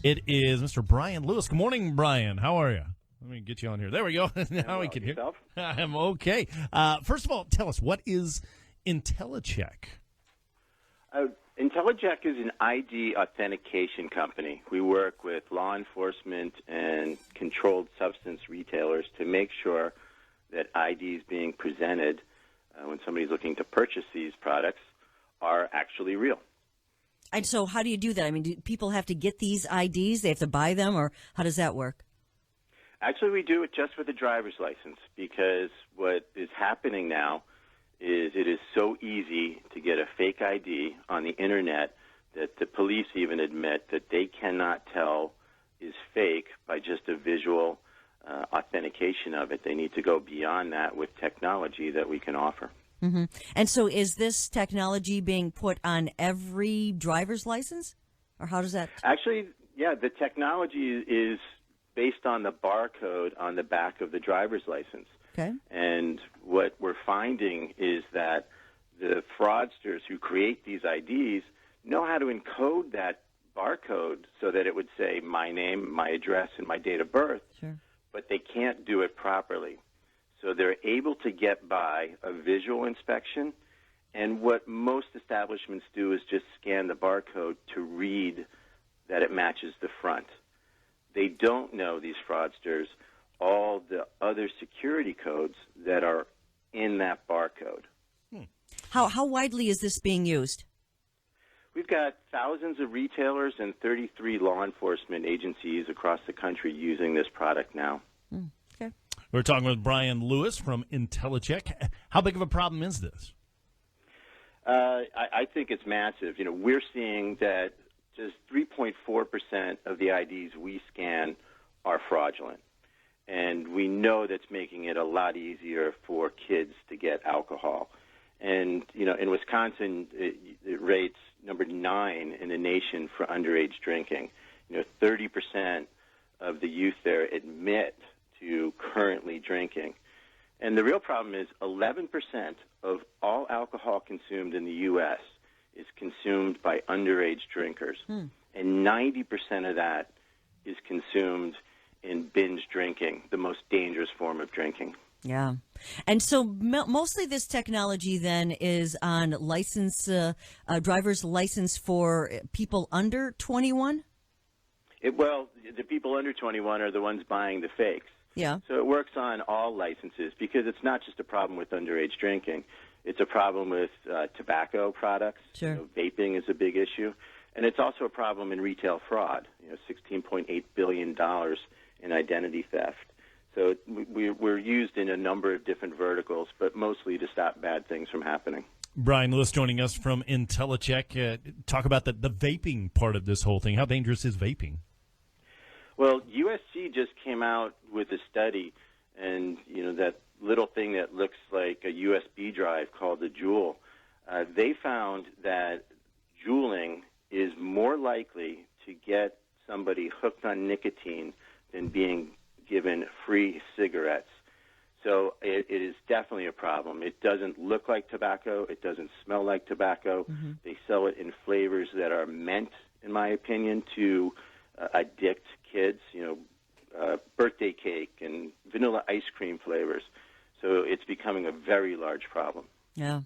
It is Mr. Bryan Lewis. Good morning, Bryan. How are you? Let me get you on here. There we go. Now we can hear. I'm okay. First of all, tell us, what is Intellicheck? Intellicheck is an ID authentication company. We work with law enforcement and controlled substance retailers to make sure that IDs being presented when somebody's looking to purchase these products are actually real. And so how do you do that? I mean, do people have to get these IDs? They have to buy them, or how does that work? Actually, we do it just with a driver's license, because what is happening now is it is so easy to get a fake ID on the Internet that the police even admit that they cannot tell is fake by just a visual authentication of it. They need to go beyond that with technology that we can offer. Mm-hmm. And so is this technology being put on every driver's license? Or how does that? Actually, yeah, the technology is based on the barcode on the back of the driver's license. Okay. And what we're finding is that the fraudsters who create these IDs know how to encode that barcode so that it would say my name, my address, and my date of birth, Sure. but they can't do it properly. So they're able to get by a visual inspection, and what most establishments do is just scan the barcode to read that it matches the front. They don't know, these fraudsters, all the other security codes that are in that barcode. How widely is this being used? We've got thousands of retailers and 33 law enforcement agencies across the country using this product now. Okay. We're talking with Bryan Lewis from Intellicheck. How big of a problem is this? I think it's massive. You know, we're seeing that just 3.4% of the IDs we scan are fraudulent. And we know that's making it a lot easier for kids to get alcohol. And, you know, in Wisconsin, it rates number 9 in the nation for underage drinking. You know, 30% of the youth there admit to currently drinking. And the real problem is 11% of all alcohol consumed in the U.S. is consumed by underage drinkers. And 90% of that is consumed in binge drinking, the most dangerous form of drinking. Yeah. And so mostly this technology then is on license, driver's license for people under 21? Well, the people under 21 are the ones buying the fakes. Yeah. So it works on all licenses, because it's not just a problem with underage drinking. It's a problem with tobacco products. Sure. You know, vaping is a big issue. And it's also a problem in retail fraud, you know, $16.8 billion in identity theft. So we're used in a number of different verticals, but mostly to stop bad things from happening. Bryan Lewis joining us from Intellicheck. Talk about the vaping part of this whole thing. How dangerous is vaping? Well, USC just came out with a study, and, you know, that little thing that looks like a USB drive called the Juul, they found that juuling is more likely to get somebody hooked on nicotine than being given free cigarettes. So it is definitely a problem. It doesn't look like tobacco. It doesn't smell like tobacco. Mm-hmm. They sell it in flavors that are meant, in my opinion, to addict kids, you know, birthday cake and vanilla ice cream flavors. So it's becoming a very large problem. Yeah.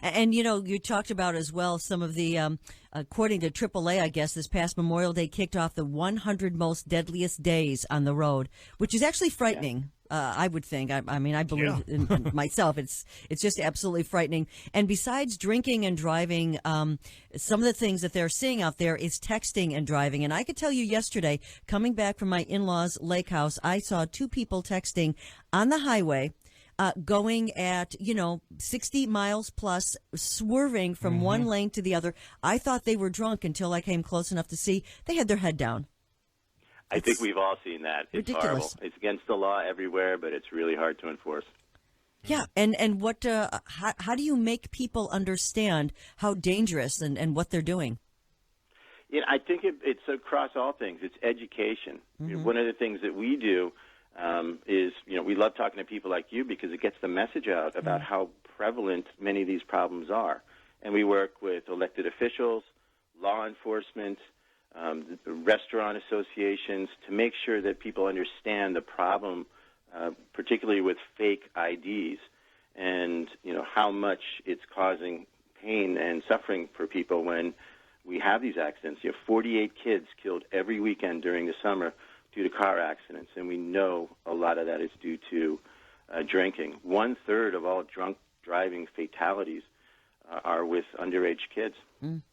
And, you know, you talked about as well some of the, according to AAA, I guess, this past Memorial Day kicked off the 100 most deadliest days on the road, which is actually frightening. Yeah. I would think. I mean, I believe in myself. It's just absolutely frightening. And besides drinking and driving, some of the things that they're seeing out there is texting and driving. And I could tell you yesterday, coming back from my in-laws' lake house, I saw 2 people texting on the highway, going at, 60 miles plus, swerving from one lane to the other. I thought they were drunk until I came close enough to see they had their head down. I think we've all seen that. It's ridiculous. Horrible. It's against the law everywhere, but it's really hard to enforce. Yeah, and what? How do you make people understand how dangerous and what they're doing? Yeah, I think it's across all things. It's education. Mm-hmm. One of the things that we do is, we love talking to people like you because it gets the message out about how prevalent many of these problems are. And we work with elected officials, law enforcement, the restaurant associations, to make sure that people understand the problem, particularly with fake IDs, and how much it's causing pain and suffering for people when we have these accidents. 48 kids killed every weekend during the summer due to car accidents, and we know a lot of that is due to drinking. 1/3 of all drunk driving fatalities are with underage kids.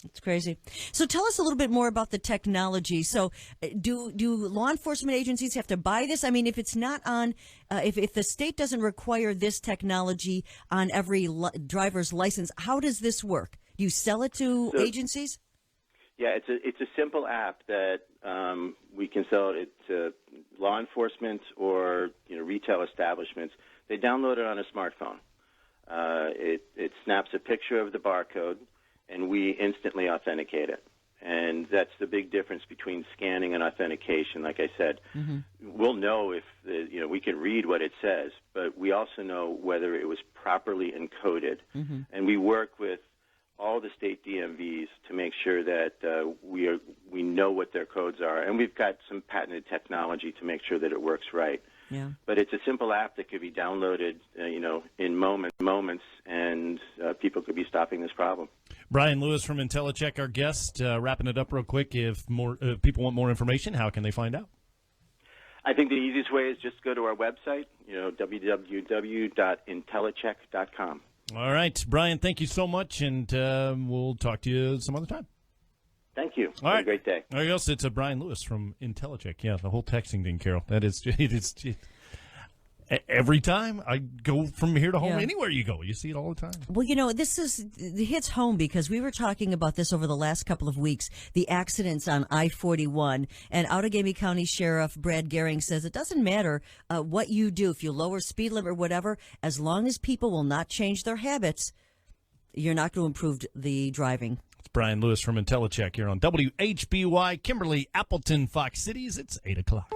It's crazy. So tell us a little bit more about the technology. So do law enforcement agencies have to buy this? I mean, if it's not on, if the state doesn't require this technology on every driver's license, how does this work? Do you sell it to agencies? Yeah, it's a simple app that we can sell it to law enforcement or retail establishments. They download it on a smartphone. It snaps a picture of the barcode, and we instantly authenticate it. And that's the big difference between scanning and authentication. Like I said, we'll know if we can read what it says, but we also know whether it was properly encoded. And we work with all the state DMVs to make sure that we know what their codes are, and we've got some patented technology to make sure that it works right. Yeah. But it's a simple app that could be downloaded, in moments, and people could be stopping this problem. Bryan Lewis from Intellicheck, our guest. Wrapping it up real quick. If more people want more information, how can they find out? I think the easiest way is just go to our website, www.intellicheck.com. All right, Bryan, thank you so much, and we'll talk to you some other time. Thank you. All right. Have a great day. There you go. It's Bryan Lewis from Intellicheck. Yeah, the whole texting thing, Carol. That is, every time I go from here to home, anywhere you go, you see it all the time. Well, this hits home because we were talking about this over the last couple of weeks, the accidents on I-41, and Outagamie County Sheriff Brad Gehring says it doesn't matter what you do, if you lower speed limit or whatever, as long as people will not change their habits, you're not going to improve the driving. It's Bryan Lewis from Intellicheck here on WHBY, Kimberly, Appleton, Fox Cities. It's 8 o'clock.